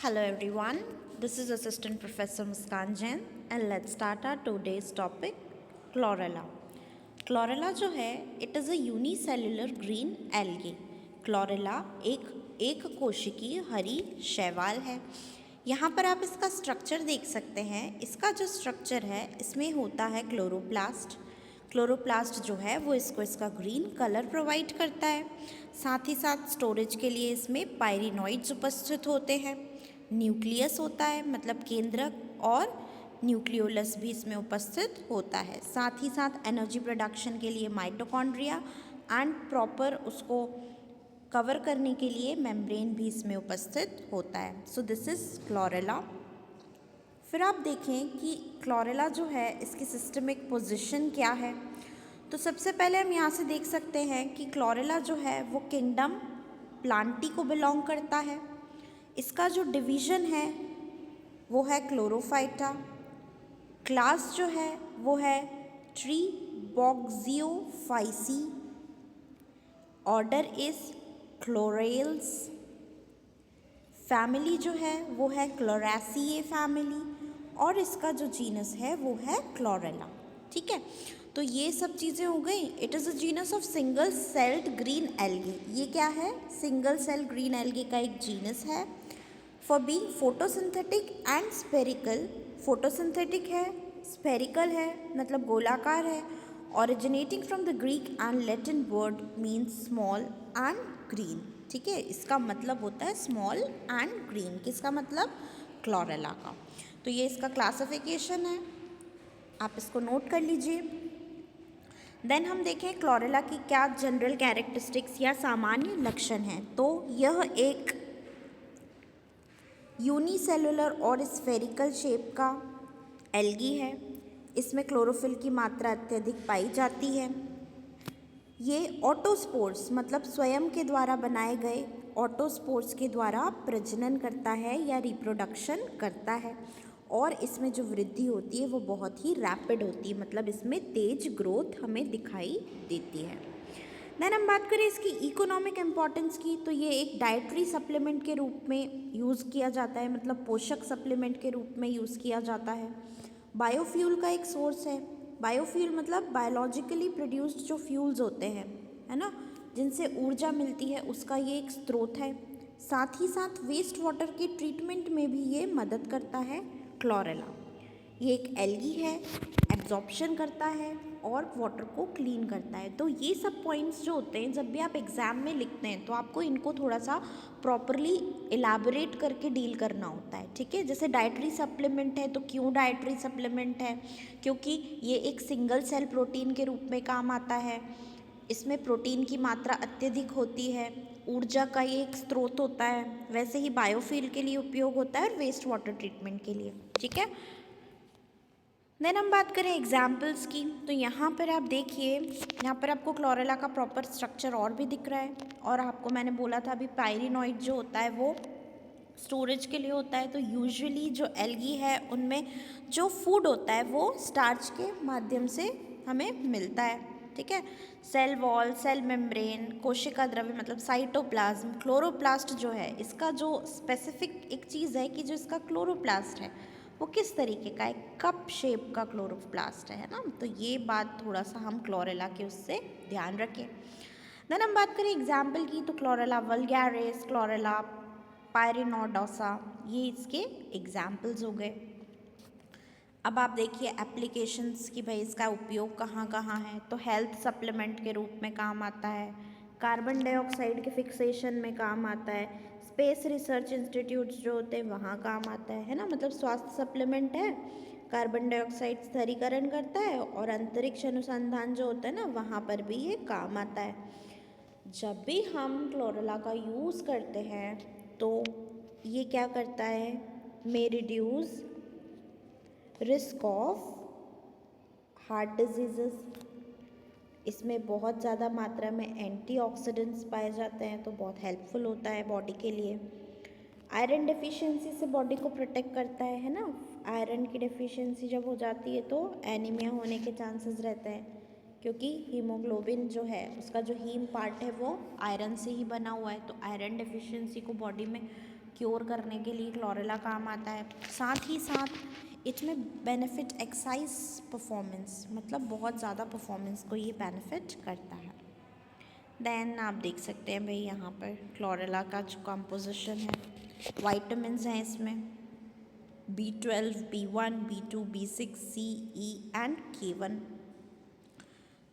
Hello everyone, this is Assistant Professor Muskan Jain and let's start our today's topic Chlorella. Chlorella जो है it is a unicellular green algae. Chlorella एक कोशिकीय हरी शैवाल है. यहाँ पर आप इसका स्ट्रक्चर देख सकते हैं. इसका जो स्ट्रक्चर है इसमें होता है क्लोरोप्लास्ट जो है वो इसका ग्रीन कलर प्रोवाइड करता है. साथ ही साथ स्टोरेज के लिए इसमें पायरिनॉइड्स उपस्थित होते हैं. न्यूक्लियस होता है मतलब केंद्रक और न्यूक्लियोलस भी इसमें उपस्थित होता है. साथ ही साथ एनर्जी प्रोडक्शन के लिए माइटोकॉन्ड्रिया एंड प्रॉपर उसको कवर करने के लिए मेम्ब्रेन भी इसमें उपस्थित होता है. So this is chlorella. फिर आप देखें कि क्लोरेला जो है इसकी सिस्टमिक पोजीशन क्या है. तो सबसे पहले हम यहाँ से देख सकते हैं कि क्लोरेला जो है वो किंगडम प्लांटी को बिलोंग करता है. इसका जो डिवीज़न है वो है क्लोरोफाइटा. क्लास जो है वो है trebouxiophyceae. Order is chlorellales. Family जो है वो है क्लोरेसिए फैमिली और इसका जो जीनस है वो है क्लोरेला. ठीक है, तो ये सब चीज़ें हो गई. It is a genus of single celled green algae. ये क्या है? सिंगल सेल ग्रीन एल्गी का एक जीनस है. For being photosynthetic and spherical. Photosynthetic है, स्पेरिकल है मतलब गोलाकार है. Originating from the Greek and Latin word means small and green. ठीक है, इसका मतलब होता है स्मॉल एंड ग्रीन. किसका मतलब? क्लोरेला का. तो ये इसका क्लासिफिकेशन है, आप इसको नोट कर लीजिए. देन हम देखें क्लोरेला की क्या जनरल कैरेक्टरिस्टिक्स या सामान्य लक्षण हैं. तो यह एक यूनिसेलुलर और स्फेरिकल शेप का एल्गी है. इसमें क्लोरोफिल की मात्रा अत्यधिक पाई जाती है. ये ऑटोस्पोर्स मतलब स्वयं के द्वारा बनाए गए ऑटोस्पोर्स के द्वारा प्रजनन करता है या रिप्रोडक्शन करता है. और इसमें जो वृद्धि होती है वो बहुत ही रैपिड होती है मतलब इसमें तेज ग्रोथ हमें दिखाई देती है. देन हम बात करें इसकी इकोनॉमिक इम्पॉर्टेंस की. तो ये एक डाइटरी सप्लीमेंट के रूप में यूज़ किया जाता है मतलब पोषक सप्लीमेंट के रूप में यूज़ किया जाता है. बायोफ्यूल का एक सोर्स है. बायोफ्यूल मतलब बायोलॉजिकली प्रोड्यूस्ड जो फ्यूल्स होते हैं, है ना, जिनसे ऊर्जा मिलती है, उसका ये एक स्रोत है. साथ ही साथ वेस्ट वाटर के ट्रीटमेंट में भी ये मदद करता है क्लोरेला. ये एक एल्गी है, एब्जॉर्प्शन करता है और वाटर को क्लीन करता है. तो ये सब पॉइंट्स जो होते हैं जब भी आप एग्ज़ाम में लिखते हैं तो आपको इनको थोड़ा सा प्रॉपरली इलाबोरेट करके डील करना होता है. ठीक है, जैसे डाइटरी सप्लीमेंट है तो क्यों डाइटरी सप्लीमेंट है? क्योंकि ये एक सिंगल सेल प्रोटीन के रूप में काम आता है. इसमें प्रोटीन की मात्रा अत्यधिक होती है. ऊर्जा का ये एक स्रोत होता है. वैसे ही बायोफ्यूल के लिए उपयोग होता है और वेस्ट वाटर ट्रीटमेंट के लिए. ठीक है, देन हम बात करें एग्जाम्पल्स की. तो यहाँ पर आप देखिए, यहाँ पर आपको क्लोरेला का प्रॉपर स्ट्रक्चर और भी दिख रहा है. और आपको मैंने बोला था अभी पायरिनॉइड जो होता है वो स्टोरेज के लिए होता है. तो यूजुअली जो एल्गी है उनमें जो फूड होता है वो स्टार्च के माध्यम से हमें मिलता है. ठीक है, सेल वॉल, सेल मेम्ब्रेन, कोशिका द्रव्य मतलब साइटोप्लाज्म, क्लोरोप्लास्ट जो है इसका जो स्पेसिफिक एक चीज़ है कि जो इसका क्लोरोप्लास्ट है वो किस तरीके का है, कप शेप का क्लोरोप्लास्ट है ना. तो ये बात थोड़ा सा हम क्लोरेला के उससे ध्यान रखें. देन हम बात करें एग्जाम्पल की. तो क्लोरेला वल्गैरिस, क्लोरेला पायरिनोडोसा, ये इसके एग्जाम्पल्स हो गए. अब आप देखिए एप्लीकेशंस की भाई इसका उपयोग कहाँ कहाँ है. तो हेल्थ सप्लीमेंट के रूप में काम आता है. कार्बन डाइऑक्साइड के फिक्सेशन में काम आता है. स्पेस रिसर्च इंस्टीट्यूट्स जो होते हैं वहाँ काम आता है ना, मतलब स्वास्थ्य सप्लीमेंट है, कार्बन डाइऑक्साइड स्थिरीकरण करता है और अंतरिक्ष अनुसंधान जो होता है ना वहाँ पर भी ये काम आता है. जब भी हम क्लोरेला का यूज़ करते हैं तो ये क्या करता है, मे reduce risk of heart disease. इसमें बहुत ज़्यादा मात्रा में एंटीऑक्सीडेंट्स पाए जाते हैं तो बहुत हेल्पफुल होता है बॉडी के लिए. आयरन डेफिशिएंसी से बॉडी को प्रोटेक्ट करता है ना. आयरन की डेफिशिएंसी जब हो जाती है तो एनीमिया होने के चांसेस रहते हैं क्योंकि हीमोग्लोबिन जो है उसका जो हीम पार्ट है वो आयरन से ही बना हुआ है. तो आयरन डेफिशिएंसी को बॉडी में क्योर करने के लिए क्लोरेला काम आता है। साथ ही साथ इसमें बेनिफिट एक्साइज परफॉर्मेंस, मतलब बहुत ज़्यादा परफॉर्मेंस को ये बेनिफिट करता है। देन आप देख सकते हैं भाई यहाँ पर क्लोरेला का जो कंपोजिशन है, वाइटामिन्स हैं इसमें B12, B1, B2, B6, C, E and K1।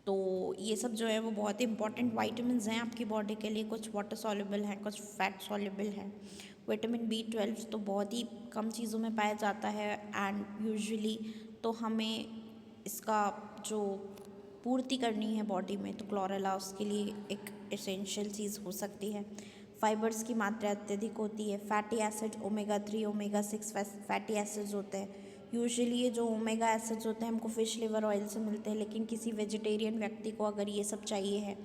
तो ये सब जो है वो बहुत ही इंपॉर्टेंट वाइटामिन्स हैं आपकी बॉडी के लिए। कुछ वाटर सॉल्युबल हैं, कुछ फैट सॉल्युबल हैं। विटामिन B12 तो बहुत ही कम चीज़ों में पाया जाता है एंड यूजुअली तो हमें इसका जो पूर्ति करनी है बॉडी में तो क्लोरेला उसके लिए एक एसेंशियल चीज़ हो सकती है। फाइबर्स की मात्रा अत्यधिक होती है। Fatty acid omega 3 omega 6 fatty acids होते हैं। यूजुअली ये जो ओमेगा एसिड्स होते हैं हमको फ़िश लिवर ऑयल से मिलते हैं, लेकिन किसी वेजिटेरियन व्यक्ति को अगर ये सब चाहिए है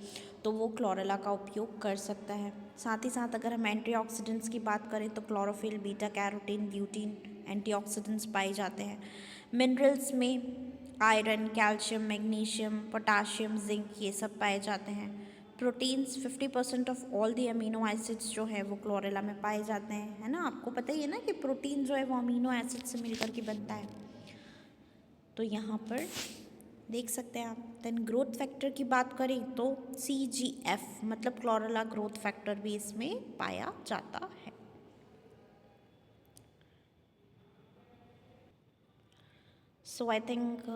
तो वो क्लोरेला का उपयोग कर सकता है। साथ ही साथ अगर हम एंटीऑक्सीडेंट्स की बात करें तो chlorophyll, beta carotene, lutein antioxidants पाए जाते हैं। मिनरल्स में iron, calcium, magnesium, potassium, zinc ये सब पाए जाते हैं। Proteins 50% of all the amino acids जो है वो क्लोरेला में पाए जाते हैं, है ना। आपको पता ही है ना कि प्रोटीन जो है वो अमीनो एसिड से मिलकर के बनता है। तो यहाँ पर देख सकते हैं आप। देन ग्रोथ फैक्टर की बात करें तो CGF मतलब क्लोरेला ग्रोथ फैक्टर भी इसमें पाया जाता है। So I think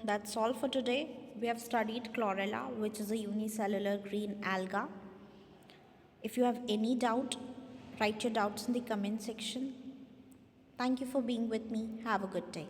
that's all for today. We have studied chlorella, which is a unicellular green alga. If you have any doubt, write your doubts in the comment section. Thank you for being with me. Have a good day.